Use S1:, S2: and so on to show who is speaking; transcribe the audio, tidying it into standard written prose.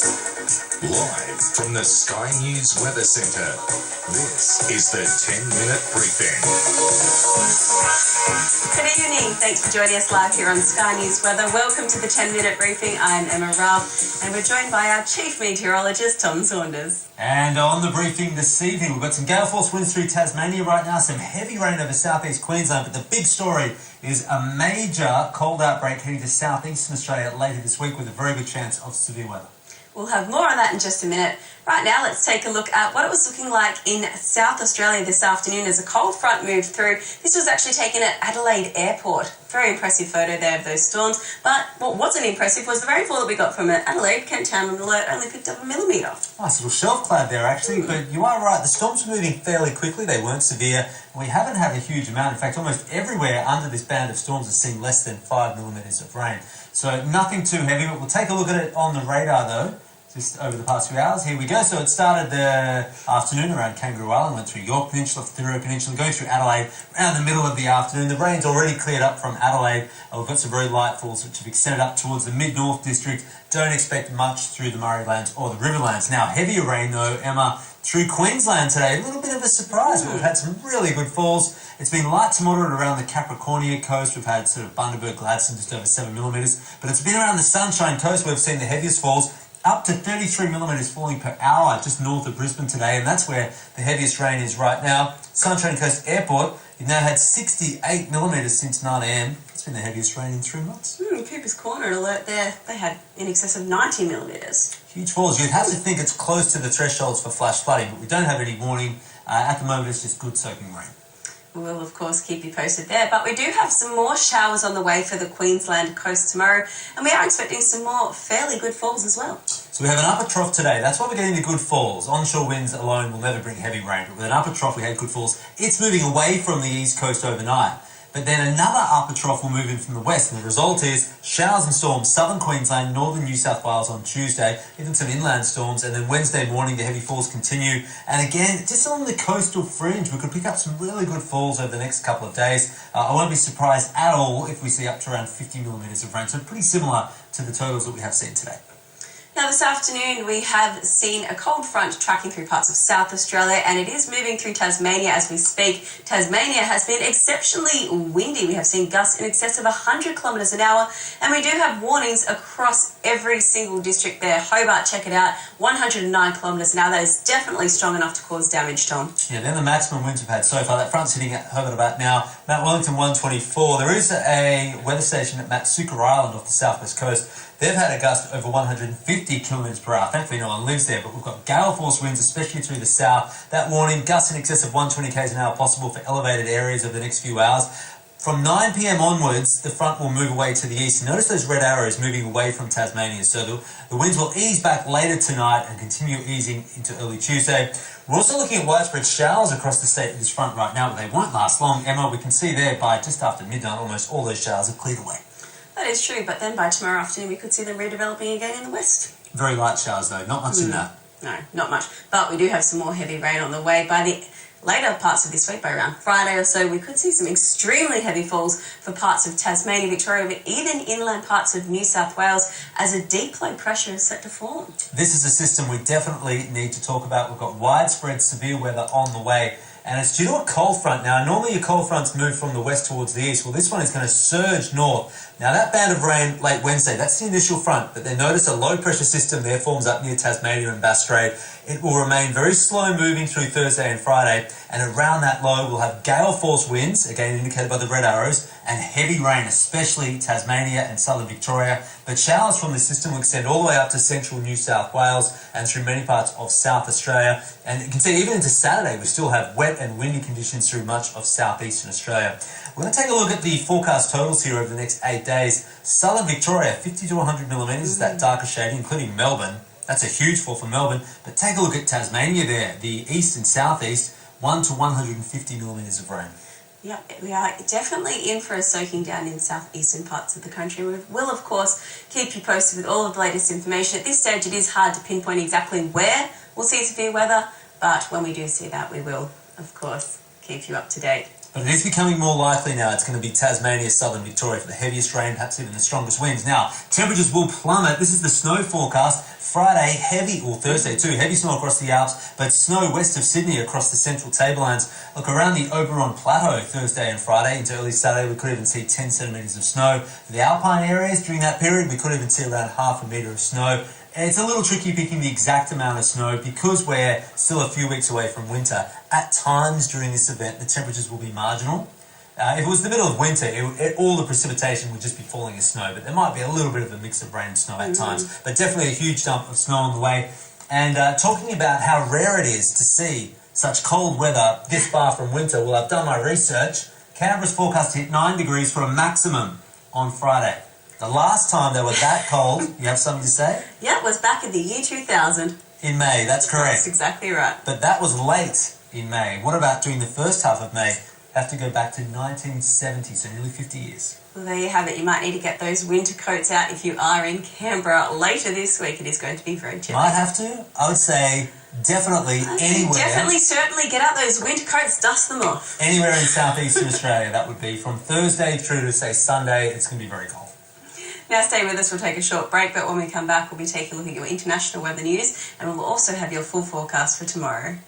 S1: Live from the Sky News Weather Centre, this is the 10-minute briefing.
S2: Good evening. Thanks for joining us live here on Sky News Weather. Welcome to the 10-minute briefing. I'm Emma Ralph, and we're joined by our chief meteorologist, Tom Saunders.
S3: And on the briefing this evening, we've got some gale force winds through Tasmania right now, some heavy rain over southeast Queensland, but the big story is a major cold outbreak heading to southeastern Australia later this week with a very good chance of severe weather.
S2: We'll have more on that in just a minute. Right now, let's take a look at what it was looking like in South Australia this afternoon as a cold front moved through. This was actually taken at Adelaide Airport. Very impressive photo there of those storms. But what wasn't impressive was the rainfall that we got from it. Adelaide, Kent Town and Alert only picked up 1 millimetre.
S3: Nice little shelf cloud there, actually. But you are right, the storms were moving fairly quickly. They weren't severe. We haven't had a huge amount. In fact, almost everywhere under this band of storms has seen less than 5 millimetres of rain. So nothing too heavy, but we'll take a look at it on the radar, though. Just over the past few hours. Here we go. So it started the afternoon around Kangaroo Island, went through Yorke Peninsula, Thurrow Peninsula, going through Adelaide around the middle of the afternoon. The rain's already cleared up from Adelaide. We've got some very light falls which have extended up towards the mid-north district. Don't expect much through the Murraylands or the Riverlands. Now, heavier rain though, Emma, through Queensland today. A little bit of a surprise, but we've had some really good falls. It's been light to moderate around the Capricornia coast. We've had sort of Bundaberg, Gladstone, just over 7 millimetres. But it's been around the Sunshine Coast where we've seen the heaviest falls. Up to 33 millimetres falling per hour just north of Brisbane today, and that's where the heaviest rain is right now. Sunshine Coast Airport, you've now had 68 millimetres since 9 a.m. It's been the heaviest rain in 3 months.
S2: Cooper's Corner Alert there, they had in excess of 90 millimetres.
S3: Huge falls. You'd have to think it's close to the thresholds for flash flooding, but we don't have any warning. At the moment, it's just good soaking rain.
S2: We will, of course, keep you posted there. But we do have some more showers on the way for the Queensland coast tomorrow, and we are expecting some more fairly good falls as well.
S3: So we have an upper trough today. That's why we're getting the good falls. Onshore winds alone will never bring heavy rain, but with an upper trough, we had good falls. It's moving away from the east coast overnight. But then another upper trough will move in from the west, and the result is showers and storms, southern Queensland, northern New South Wales on Tuesday, even some inland storms, and then Wednesday morning the heavy falls continue. And again, just along the coastal fringe, we could pick up some really good falls over the next couple of days. I won't be surprised at all if we see up to around 50 millimetres of rain, so pretty similar to the totals that we have seen today.
S2: Now this afternoon we have seen a cold front tracking through parts of South Australia, and it is moving through Tasmania as we speak. Tasmania has been exceptionally windy. We have seen gusts in excess of 100 kilometres an hour, and we do have warnings across every single district there. Hobart, check it out, 109 kilometres an hour. That is definitely strong enough to cause damage, Tom.
S3: Yeah, then the maximum winds we've had so far. That front's hitting at Hobart about now. Mount Wellington 124. There is a weather station at Matsuka Island off the southwest coast. They've had a gust over 150 kilometres per hour. Thankfully no one lives there, but we've got gale force winds, especially through the south. That warning, gusts in excess of 120 k's an hour possible for elevated areas over the next few hours. From 9 p.m. onwards, the front will move away to the east. Notice those red arrows moving away from Tasmania. So the winds will ease back later tonight and continue easing into early Tuesday. We're also looking at widespread showers across the state with this front right now, but they won't last long. Emma, we can see there by just after midnight, almost all those showers have cleared away.
S2: That is true, but then by tomorrow afternoon we could see them redeveloping again in the west.
S3: Very light showers though, not much in that.
S2: No, not much. But we do have some more heavy rain on the way. By the later parts of this week, by around Friday or so, we could see some extremely heavy falls for parts of Tasmania, Victoria, but even inland parts of New South Wales as a deep low pressure is set to form.
S3: This is a system we definitely need to talk about. We've got widespread severe weather on the way. And it's due to a cold front. Now, normally your cold fronts move from the west towards the east. Well, this one is going to surge north. Now, that band of rain late Wednesday, that's the initial front. But then notice a low-pressure system there forms up near Tasmania and Bass Strait. It will remain very slow moving through Thursday and Friday. And around that low, we'll have gale force winds, again indicated by the red arrows, and heavy rain, especially Tasmania and southern Victoria. But showers from the system will extend all the way up to central New South Wales and through many parts of South Australia. And you can see even into Saturday, we still have wet and windy conditions through much of southeastern Australia. We're going to take a look at the forecast totals here over the next 8 days. Southern Victoria, 50 to 100 millimetres is that darker shading, including Melbourne. That's a huge fall for Melbourne. But take a look at Tasmania there, the east and southeast, 1 to 150 millimetres of rain.
S2: Yeah, we are definitely in for a soaking down in southeastern parts of the country. We will, of course, keep you posted with all of the latest information. At this stage, it is hard to pinpoint exactly where we'll see severe weather, but when we do see that, we will, of course, keep you up to date.
S3: But it is becoming more likely now. It's going to be Tasmania, southern Victoria for the heaviest rain, perhaps even the strongest winds. Now, temperatures will plummet. This is the snow forecast. Friday, Thursday too, heavy snow across the Alps, but snow west of Sydney across the central tablelands. Look, around the Oberon Plateau Thursday and Friday into early Saturday, we could even see 10 centimetres of snow. For the alpine areas during that period, we could even see around half a metre of snow. It's a little tricky picking the exact amount of snow because we're still a few weeks away from winter. At times during this event, the temperatures will be marginal. If it was the middle of winter, all the precipitation would just be falling as snow, but there might be a little bit of a mix of rain and snow at times. But definitely a huge dump of snow on the way. And talking about how rare it is to see such cold weather this far from winter, well, I've done my research. Canberra's forecast to hit 9 degrees for a maximum on Friday. The last time they were that cold, you have something to say?
S2: Yeah, it was back in the year 2000.
S3: In May, that's correct.
S2: That's exactly right.
S3: But that was late in May. What about during the first half of May? Have to go back to 1970, so nearly 50 years.
S2: Well, there you have it. You might need to get those winter coats out if you are in Canberra later this week. It is going to be very chilly.
S3: Might have to. I would say definitely anywhere.
S2: Definitely, certainly get out those winter coats, dust them off.
S3: Anywhere in southeastern Australia, that would be from Thursday through to, say, Sunday. It's going to be very cold.
S2: Now stay with us, we'll take a short break, but when we come back, we'll be taking a look at your international weather news, and we'll also have your full forecast for tomorrow.